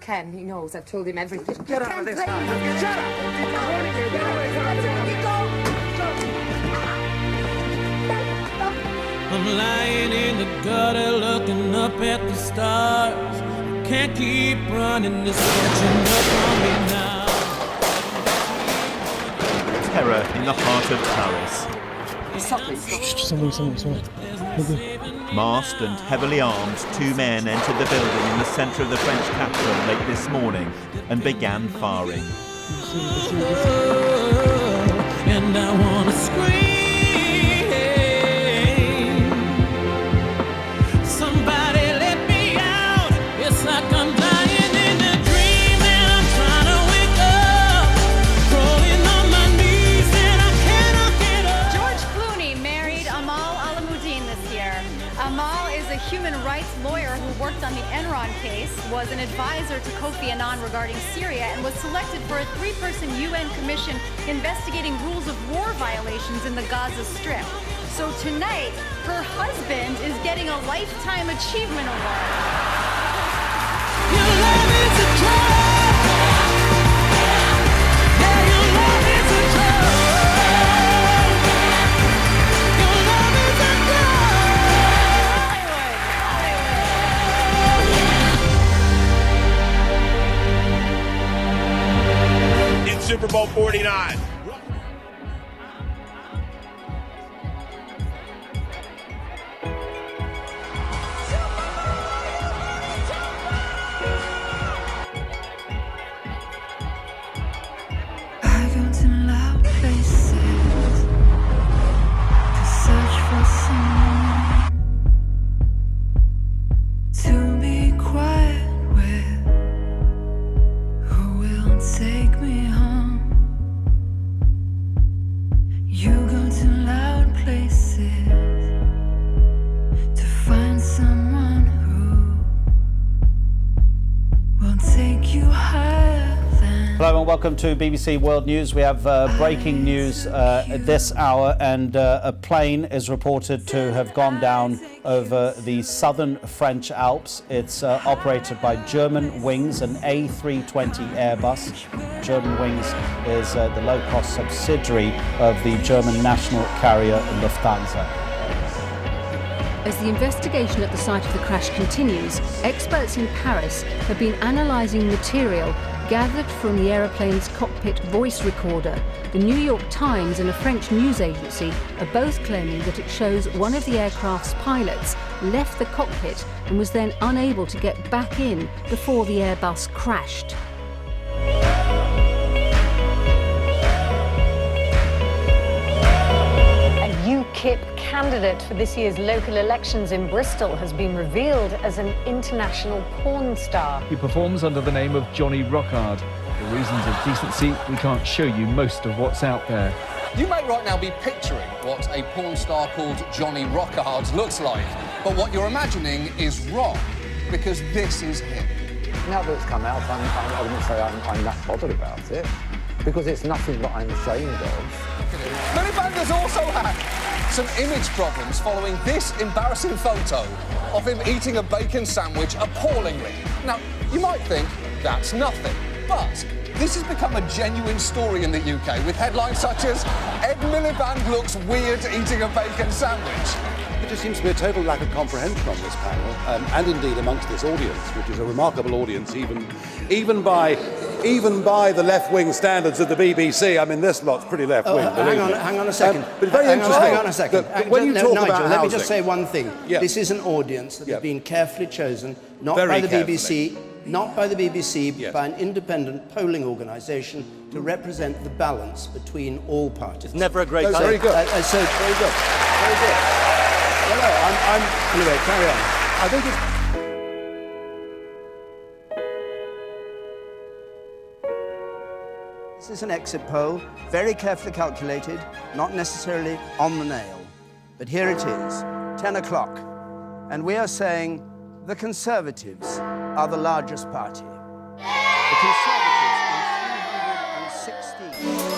Ken. He knows. I've told him everything. Get out of this house. Shut up! I'm warning you. Get away from me. I'm lying in the gutter looking up at the stars. Can't keep running, this catching up on me now. Terror in the heart of Paris. Something. Masked and heavily armed, two men entered the building in the centre of the French capital late this morning and began firing. And I wanna scream. Somebody let me out. It's like I'm dying in a dream and I'm trying to wake up. Crawling on my knees and I cannot get up. George Clooney married Amal Alamuddin this year. Amal is a human rights lawyer who worked on the Enron case, was an advisor to Kofi Annan regarding Syria, and was selected for a 3-person UN commission investigating rules of war violations in the Gaza Strip. So tonight, her husband is getting a Lifetime Achievement Award. Your love is a drug. Yeah, your love is a drug. Your love is a drug. In Super Bowl 49. Hello and welcome to BBC World News. We have breaking news this hour, and a plane is reported to have gone down over the southern French Alps. It's operated by German Wings, an A320 Airbus. German Wings is the low-cost subsidiary of the German national carrier Lufthansa. As the investigation at the site of the crash continues, experts in Paris have been analysing material gathered from the aeroplane's cockpit voice recorder. The New York Times and a French news agency are both claiming that it shows one of the aircraft's pilots left the cockpit and was then unable to get back in before the Airbus crashed. UKIP candidate for this year's local elections in Bristol has been revealed as an international porn star. He performs under the name of Johnny Rockard. For reasons of decency, we can't show you most of what's out there. You may right now be picturing what a porn star called Johnny Rockard looks like, but what you're imagining is wrong, because this is him. Now that it's come out, I wouldn't say I'm that bothered about it, because it's nothing that I'm ashamed of. Miliband has also had some image problems following this embarrassing photo of him eating a bacon sandwich appallingly. Now, you might think that's nothing, but this has become a genuine story in the UK, with headlines such as Ed Miliband looks weird eating a bacon sandwich. There just seems to be a total lack of comprehension on this panel, and indeed amongst this audience, which is a remarkable audience, even by the left-wing standards of the BBC. I mean, this lot's pretty left-wing. Hang on a second. But very interesting. Hang on a second. When you talk Nigel, about let housing, me just say one thing. Yeah. This is an audience that has been carefully chosen, not Very by the carefully. BBC, not by the BBC, Yes. but by an independent polling organisation to represent the balance between all parties. It's never a great So, very good. Very good. Very good. Well, anyway, carry on. I think it's... This is an exit poll, very carefully calculated, not necessarily on the nail. But here it is, 10 o'clock. And we are saying the Conservatives are the largest party. The Conservatives on 316.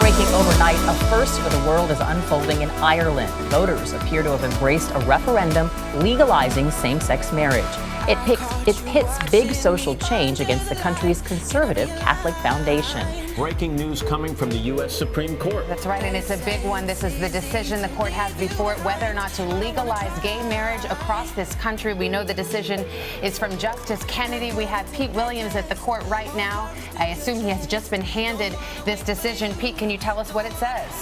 Breaking overnight, a first for the world is unfolding in Ireland. Voters appear to have embraced a referendum legalizing same-sex marriage. It pits big social change against the country's conservative Catholic foundation. Breaking news coming from the U.S. Supreme Court. That's right, and it's a big one. This is the decision the court has before it whether or not to legalize gay marriage across this country. We know the decision is from Justice Kennedy. We have Pete Williams at the court right now. I assume he has just been handed this decision. Pete, can you tell us what it says?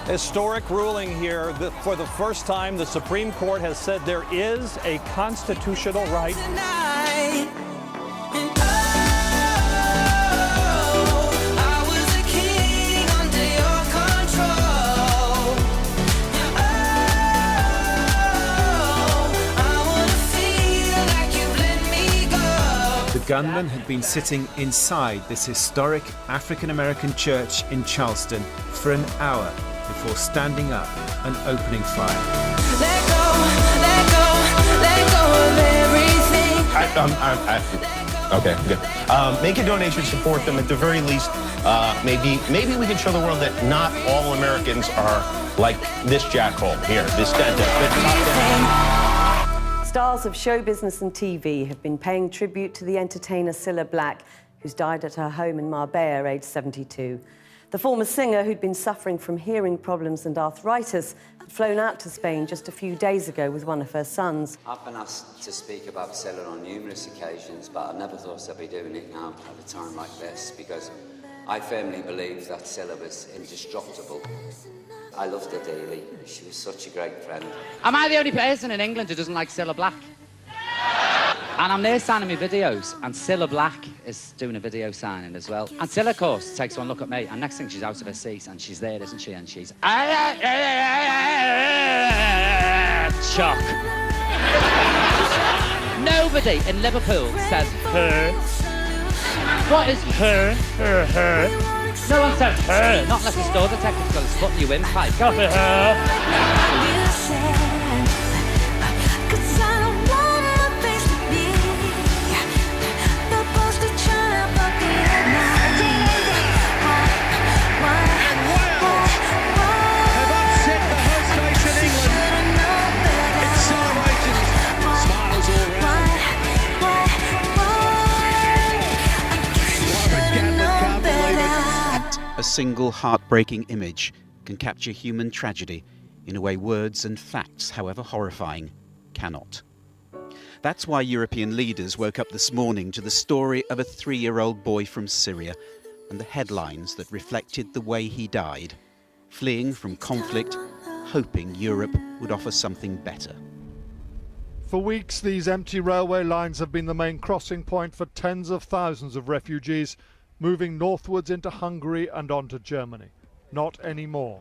Historic ruling here. For the first time, the Supreme Court has said there is a constitutional right. The gunman had been sitting inside this historic African-American church in Charleston for an hour before standing up and opening fire. Let go of everything. Okay, good. Make a donation, support them. At the very least, maybe we can show the world that not all Americans are like this jackhole here, this dentist. Stars of show business and TV have been paying tribute to the entertainer Cilla Black, who's died at her home in Marbella, aged 72. The former singer, who'd been suffering from hearing problems and arthritis, had flown out to Spain just a few days ago with one of her sons. I've been asked to speak about Cilla on numerous occasions, but I never thought I'd be doing it now at a time like this, because I firmly believe that Cilla was indestructible. I loved her dearly. She was such a great friend. Am I the only person in England who doesn't like Cilla Black? And I'm there signing my videos, and Cilla Black is doing a video signing as well. And Cilla, of course, takes one look at me, and next thing she's out of her seat, and she's there, isn't she? And she's... Shock. Nobody in Liverpool says her. What is her? Her? No one says her, not unless the store detective's got his foot in your windpipe. Go for her. A single heartbreaking image can capture human tragedy in a way words and facts, however horrifying, cannot. That's why European leaders woke up this morning to the story of a 3-year-old boy from Syria and the headlines that reflected the way he died, fleeing from conflict, hoping Europe would offer something better. For weeks, these empty railway lines have been the main crossing point for tens of thousands of refugees moving northwards into Hungary and on to Germany. Not anymore.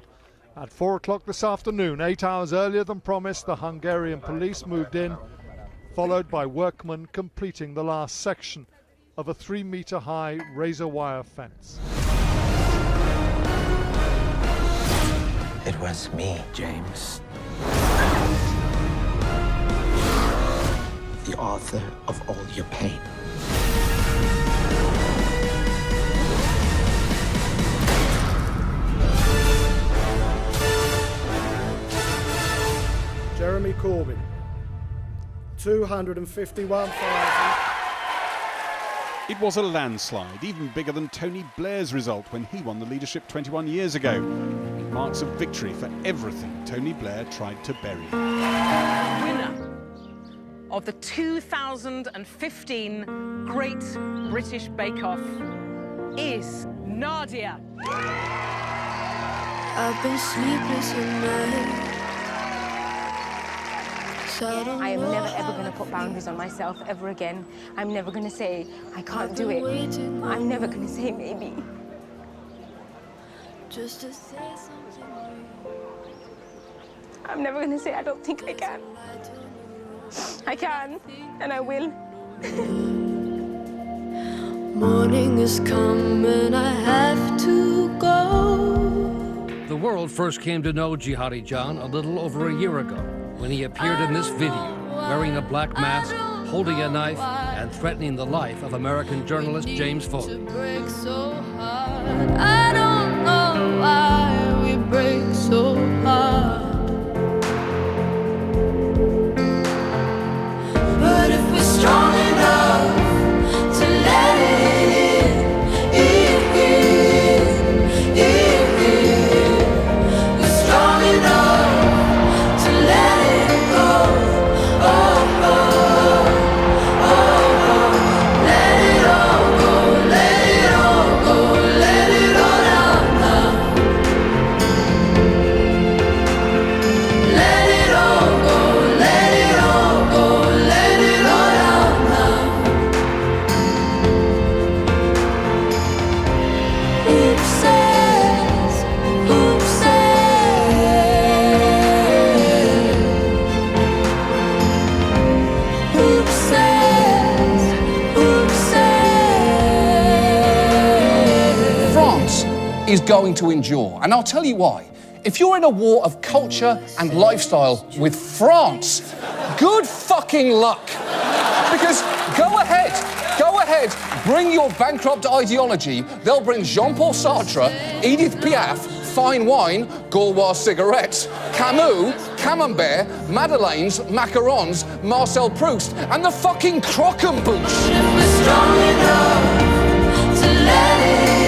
At 4 o'clock this afternoon, 8 hours earlier than promised, the Hungarian police moved in, followed by workmen completing the last section of a 3-metre-high razor wire fence. It was me, James. The author of all your pain. Jeremy Corbyn, 251,000. It was a landslide, even bigger than Tony Blair's result when he won the leadership 21 years ago. Marks of victory for everything Tony Blair tried to bury. Winner of the 2015 Great British Bake Off is Nadia. I've been sleepless at night. I am never ever going to put boundaries on myself ever again. I'm never going to say I can't do it. I'm never going to say maybe. Just to say something. I'm never going to say I don't think I can. I can, and I will. Morning is coming, I have to go. The world first came to know Jihadi John a little over a year ago, when he appeared in this video, wearing a black mask, holding a knife, and threatening the life of American journalist James Foley. I don't know why. is going to endure. And I'll tell you why. If you're in a war of culture and lifestyle with France, good fucking luck. Because go ahead, bring your bankrupt ideology. They'll bring Jean-Paul Sartre, Edith Piaf, fine wine, Gaulois cigarettes, Camus, Camembert, Madeleines, macarons, Marcel Proust, and the fucking croquembouche. If we're strong enough to let it